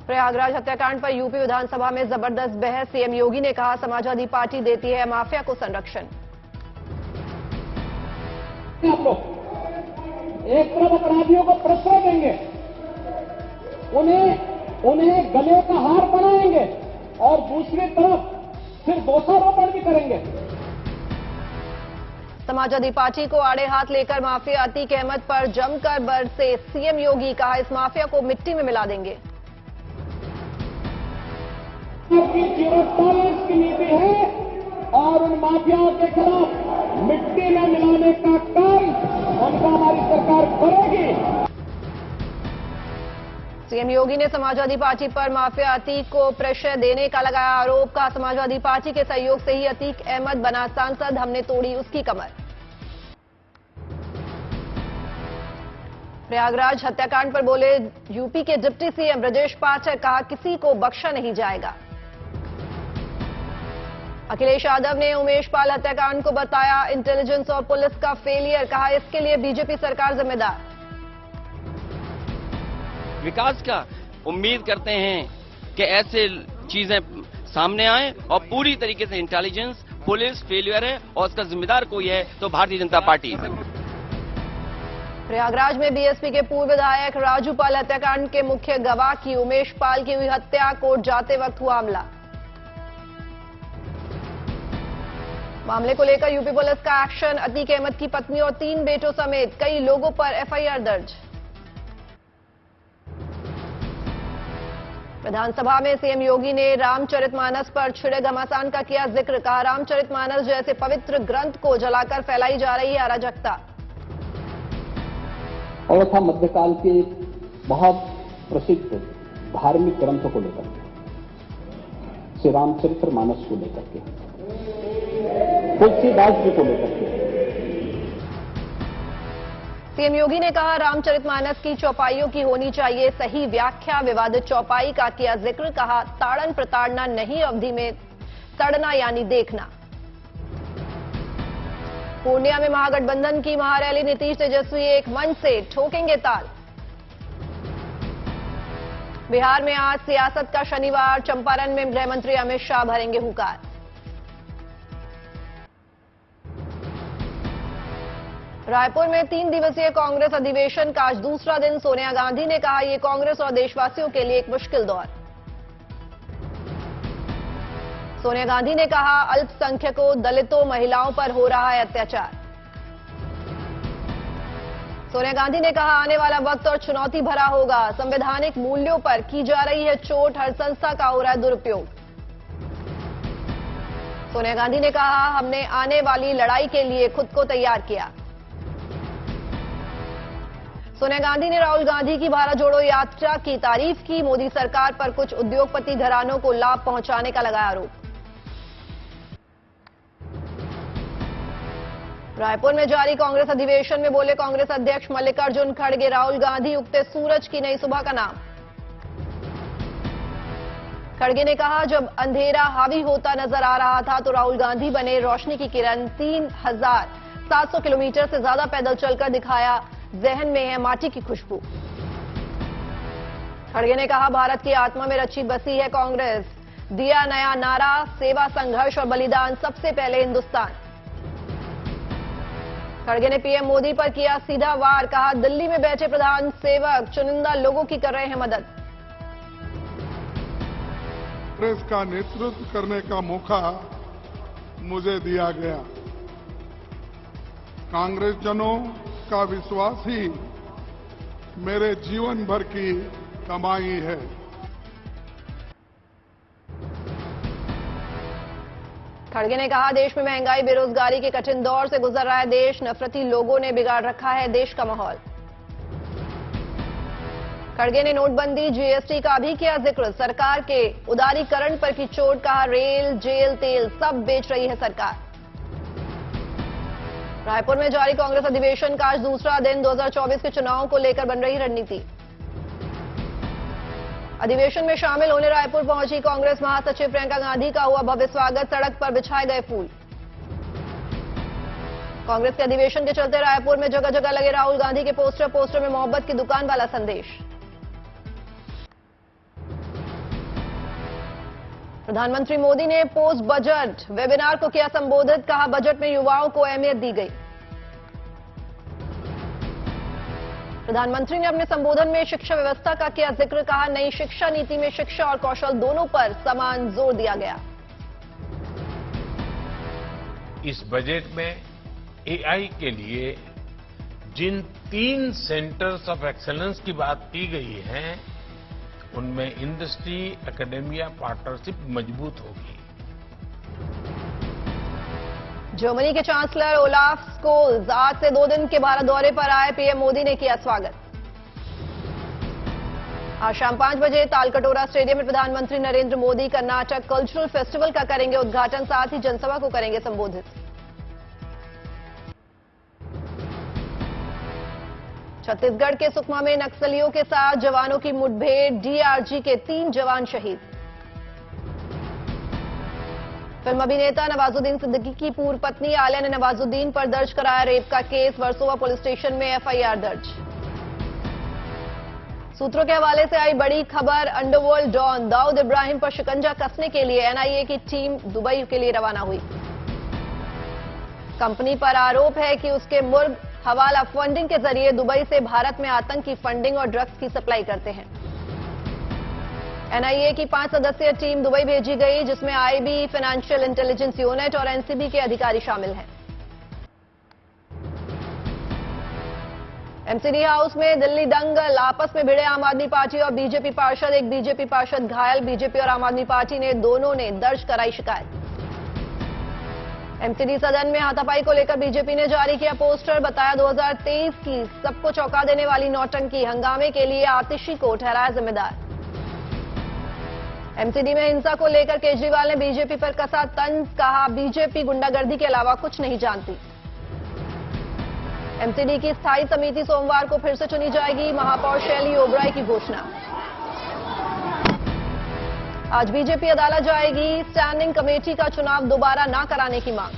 प्रयागराज हत्याकांड पर यूपी विधानसभा में जबरदस्त बहस। सीएम योगी ने कहा समाजवादी पार्टी देती है माफिया को संरक्षण। आप लोग एक तरफ अपराधियों को प्रश्रय देंगे, उन्हें गले का हार बनाएंगे और दूसरी तरफ फिर दोषारोपण भी करेंगे। समाजवादी पार्टी को आड़े हाथ लेकर माफिया अतीक अहमद पर जमकर बरसे सीएम योगी। कहा इस माफिया को मिट्टी में मिला देंगे। की 0 की नीति है और उन माफियाओं के खिलाफ मिट्टी में मिलाने का काम उनका हमारी सरकार करेगी। सीएम योगी ने समाजवादी पार्टी पर माफिया अतीक को प्रश्रय देने का लगाया आरोप। कहा समाजवादी पार्टी के सहयोग से ही अतीक अहमद बना सांसद, हमने तोड़ी उसकी कमर। प्रयागराज हत्याकांड पर बोले यूपी के डिप्टी सीएम ब्रजेश पाठक। कहा किसी को बख्शा नहीं जाएगा। अखिलेश यादव ने उमेश पाल हत्याकांड को बताया इंटेलिजेंस और पुलिस का फेलियर। कहा इसके लिए बीजेपी सरकार जिम्मेदार। विकास का उम्मीद करते हैं कि ऐसे चीजें सामने आए और पूरी तरीके से इंटेलिजेंस पुलिस फेलियर है और उसका जिम्मेदार कोई है तो भारतीय जनता पार्टी है। प्रयागराज में बीएसपी के पूर्व विधायक राजू पाल हत्याकांड के मुख्य गवाह की उमेश पाल की हुई हत्या। कोर्ट जाते वक्त हुआ हमला। मामले को लेकर यूपी पुलिस का एक्शन। अतीक अहमद की पत्नी और 3 बेटों समेत कई लोगों पर एफआईआर दर्ज। विधानसभा में सीएम योगी ने रामचरितमानस पर छिड़े घमासान का किया जिक्र। कहा रामचरितमानस जैसे पवित्र ग्रंथ को जलाकर फैलाई जा रही है अराजकता। और था मध्यकाल के बहुत प्रसिद्ध धार्मिक ग्रंथों को लेकर श्री रामचरितमानस को लेकर के, तुलसीदास जी को लेकर के। सीएम योगी ने कहा रामचरितमानस की चौपाइयों की होनी चाहिए सही व्याख्या। विवादित चौपाई का किया जिक्र। कहा ताड़न प्रताड़ना नहीं, अवधि में सड़ना यानी देखना। पूर्णिया में महागठबंधन की महारैली। नीतीश तेजस्वी एक मंच से ठोकेंगे ताल। बिहार में आज सियासत का शनिवार। चंपारण में गृह मंत्री अमित शाह भरेंगे हुंकार। रायपुर में 3 दिवसीय कांग्रेस अधिवेशन का आज दूसरा दिन। सोनिया गांधी ने कहा यह कांग्रेस और देशवासियों के लिए एक मुश्किल दौर। सोनिया गांधी ने कहा अल्पसंख्यकों, दलितों, महिलाओं पर हो रहा है अत्याचार। सोनिया गांधी ने कहा आने वाला वक्त और चुनौती भरा होगा। संवैधानिक मूल्यों पर की जा रही है चोट, हर संस्था का हो रहा है दुरुपयोग। सोनिया गांधी ने कहा हमने आने वाली लड़ाई के लिए खुद को तैयार किया। सोनिया गांधी ने राहुल गांधी की भारत जोड़ो यात्रा की तारीफ की। मोदी सरकार पर कुछ उद्योगपति घरानों को लाभ पहुंचाने का लगाया आरोप। रायपुर में जारी कांग्रेस अधिवेशन में बोले कांग्रेस अध्यक्ष मल्लिकार्जुन खड़गे। राहुल गांधी उगते सूरज की नई सुबह का नाम। खड़गे ने कहा जब अंधेरा हावी होता नजर आ रहा था तो राहुल गांधी बने रोशनी की किरण। 3700 किलोमीटर से ज्यादा पैदल चलकर दिखाया, जहन में है माटी की खुशबू। खड़गे ने कहा भारत की आत्मा में रची बसी है कांग्रेस। दिया नया नारा, सेवा, संघर्ष और बलिदान, सबसे पहले हिंदुस्तान। खड़गे ने पीएम मोदी पर किया सीधा वार। कहा दिल्ली में बैठे प्रधान सेवक चुनिंदा लोगों की कर रहे हैं मदद। कांग्रेस का नेतृत्व करने का मौका मुझे दिया गया। कांग्रेस जनों का विश्वास ही मेरे जीवन भर की कमाई है। खड़गे ने कहा देश में महंगाई, बेरोजगारी के कठिन दौर से गुजर रहा है देश। नफरती लोगों ने बिगाड़ रखा है देश का माहौल। खड़गे ने नोटबंदी, जीएसटी का भी किया जिक्र। सरकार के उदारीकरण पर की चोट। कहा रेल, जेल, तेल सब बेच रही है सरकार। रायपुर में जारी कांग्रेस अधिवेशन का आज दूसरा दिन। 2024 के चुनाव को लेकर बन रही रणनीति। अधिवेशन में शामिल होने रायपुर पहुंची कांग्रेस महासचिव प्रियंका गांधी का हुआ भव्य स्वागत। सड़क पर बिछाए गए फूल। कांग्रेस के अधिवेशन के चलते रायपुर में जगह जगह लगे राहुल गांधी के पोस्टर में मोहब्बत की दुकान वाला संदेश। प्रधानमंत्री मोदी ने पोस्ट बजट वेबिनार को किया संबोधित, कहा बजट में युवाओं को अहमियत दी गई। प्रधानमंत्री ने अपने संबोधन में शिक्षा व्यवस्था का किया जिक्र, कहा नई शिक्षा नीति में शिक्षा और कौशल दोनों पर समान जोर दिया गया। इस बजट में एआई के लिए जिन 3 सेंटर्स ऑफ एक्सेलेंस की बात की गई है, उनमें इंडस्ट्री एकेडेमिया पार्टनरशिप मजबूत होगी। जर्मनी के चांसलर ओलाफ स्कोल्स आज से 2 दिन के भारत दौरे पर आए, पीएम मोदी ने किया स्वागत। आज शाम 5 बजे तालकटोरा स्टेडियम में प्रधानमंत्री नरेंद्र मोदी कर्नाटक कल्चरल फेस्टिवल का करेंगे उद्घाटन, साथ ही जनसभा को करेंगे संबोधित। छत्तीसगढ़ के सुकमा में नक्सलियों के साथ जवानों की मुठभेड़, डीआरजी के 3 जवान शहीद। फिल्म अभिनेता नवाजुद्दीन सिद्दीकी की पूर्व पत्नी आलिया ने नवाजुद्दीन पर दर्ज कराया रेप का केस, वर्सोवा पुलिस स्टेशन में एफआईआर दर्ज। सूत्रों के हवाले से आई बड़ी खबर, अंडरवर्ल्ड डॉन दाऊद इब्राहिम पर शिकंजा कसने के लिए एनआईए की टीम दुबई के लिए रवाना हुई। कंपनी पर आरोप है कि उसके मुर्ग हवाला फंडिंग के जरिए दुबई से भारत में आतंक की फंडिंग और ड्रग्स की सप्लाई करते हैं। एनआईए की 5 सदस्यीय टीम दुबई भेजी गई, जिसमें आईबी, फाइनेंशियल इंटेलिजेंस यूनिट और एनसीबी के अधिकारी शामिल हैं। एमसीडी हाउस में दिल्ली दंगल, आपस में भिड़े आम आदमी पार्टी और बीजेपी पार्षद, एक बीजेपी पार्षद घायल, बीजेपी और आम आदमी पार्टी ने दोनों ने दर्ज कराई शिकायत। एमसीडी सदन में हाथापाई को लेकर बीजेपी ने जारी किया पोस्टर, बताया 2023 की सबको चौंका देने वाली नौटंकी, हंगामे के लिए आतिशी को ठहराया जिम्मेदार। एमसीडी में हिंसा को लेकर केजरीवाल ने बीजेपी पर कसा तंज, कहा बीजेपी गुंडागर्दी के अलावा कुछ नहीं जानती। एमसीडी की स्थायी समिति सोमवार को फिर से चुनी जाएगी, महापौर शैली ओबराय की घोषणा। आज बीजेपी अदालत जाएगी, स्टैंडिंग कमेटी का चुनाव दोबारा न कराने की मांग।